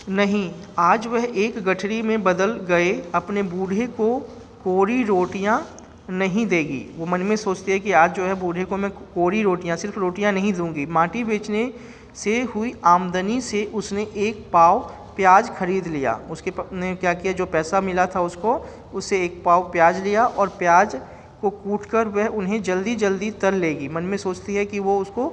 नहीं, आज वह एक गठरी में बदल गए अपने बूढ़े को कोरी रोटियां नहीं देगी। वो मन में सोचती है कि आज जो है बूढ़े को मैं कोरी रोटियां, सिर्फ रोटियां नहीं दूंगी। माटी बेचने से हुई आमदनी से उसने एक पाव प्याज खरीद लिया। ने क्या किया, जो पैसा मिला था उसको, उससे एक पाव प्याज लिया और प्याज को कूटकर वह उन्हें जल्दी जल्दी तल लेगी। मन में सोचती है कि वो उसको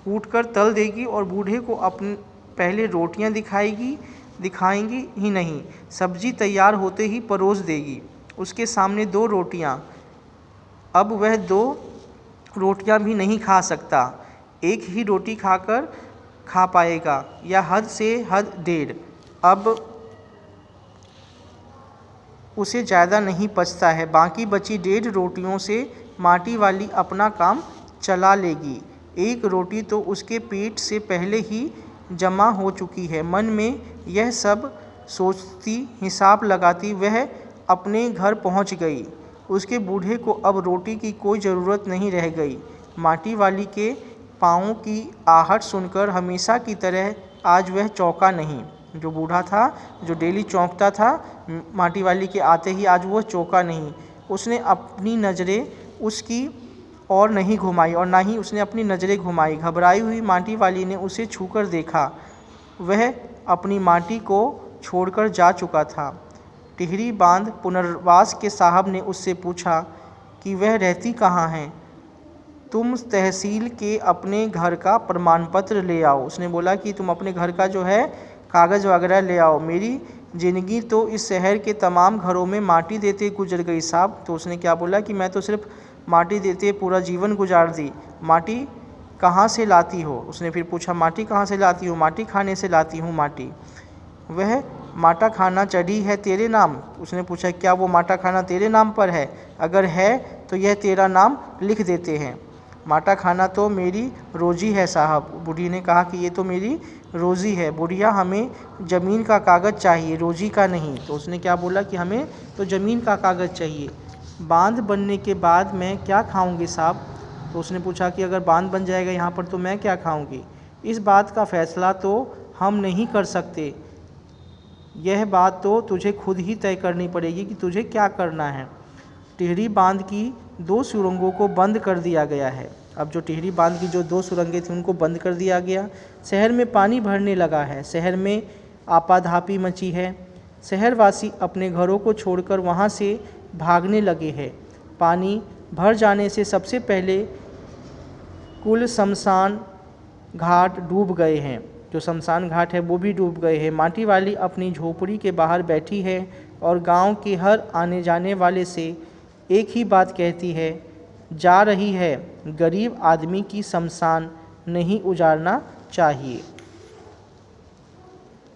कूटकर तल देगी और बूढ़े को अपने पहले रोटियां दिखाएंगी ही नहीं, सब्जी तैयार होते ही परोस देगी। उसके सामने 2 रोटियां, अब वह 2 रोटियां भी नहीं खा सकता। एक ही रोटी खा पाएगा या हद से हद 1.5। अब उसे ज़्यादा नहीं पचता है। बाकी बची 1.5 रोटियों से माटी वाली अपना काम चला लेगी। एक रोटी तो उसके पेट से पहले ही जमा हो चुकी है। मन में यह सब सोचती, हिसाब लगाती वह अपने घर पहुंच गई। उसके बूढ़े को अब रोटी की कोई ज़रूरत नहीं रह गई। माटी वाली के पाँवों की आहट सुनकर हमेशा की तरह आज वह चौंका नहीं। जो बूढ़ा था, जो डेली चौंकता था माटी वाली के आते ही, आज वो चौंका नहीं। उसने अपनी नज़रें उसकी और नहीं घुमाई और ना ही उसने अपनी नज़रें घुमाई। घबराई हुई माटी वाली ने उसे छूकर देखा। वह अपनी माटी को छोड़कर जा चुका था। टिहरी बांध पुनर्वास के साहब ने उससे पूछा कि वह रहती कहाँ है। तुम तहसील के अपने घर का प्रमाण पत्र ले आओ। उसने बोला कि तुम अपने घर का जो है कागज़ वगैरह ले आओ। मेरी ज़िंदगी तो इस शहर के तमाम घरों में माटी देते गुजर गई साहब। तो उसने क्या बोला कि मैं तो सिर्फ माटी देते पूरा जीवन गुजार दी। माटी कहाँ से लाती हो? उसने फिर पूछा, माटी कहाँ से लाती हो? माटी खाने से लाती हूँ माटी। वह माटा खाना चढ़ी है तेरे नाम? उसने पूछा, क्या वो माटा खाना तेरे नाम पर है? अगर है तो यह तेरा नाम लिख देते हैं। माटा खाना तो मेरी रोज़ी है साहब। बूढ़ी ने कहा कि ये तो मेरी रोज़ी है। बुढ़िया, हमें ज़मीन का कागज़ चाहिए, रोज़ी का नहीं। तो उसने क्या बोला कि हमें तो ज़मीन का कागज़ चाहिए। बांध बनने के बाद मैं क्या खाऊंगी साहब? तो उसने पूछा कि अगर बांध बन जाएगा यहाँ पर तो मैं क्या खाऊंगी? इस बात का फ़ैसला तो हम नहीं कर सकते। यह बात तो तुझे खुद ही तय करनी पड़ेगी कि तुझे क्या करना है। टिहरी बांध की 2 सुरंगों को बंद कर दिया गया है। अब जो टिहरी बांध की जो 2 सुरंगें थी उनको बंद कर दिया गया। शहर में पानी भरने लगा है। शहर में आपाधापी मची है। शहरवासी अपने घरों को छोड़कर वहाँ से भागने लगे हैं। पानी भर जाने से सबसे पहले कुल शमशान घाट डूब गए हैं। जो शमशान घाट है वो भी डूब गए हैं। माटी वाली अपनी झोपड़ी के बाहर बैठी है और गांव के हर आने जाने वाले से एक ही बात कहती है, जा रही है, गरीब आदमी की शमशान नहीं उजाड़ना चाहिए।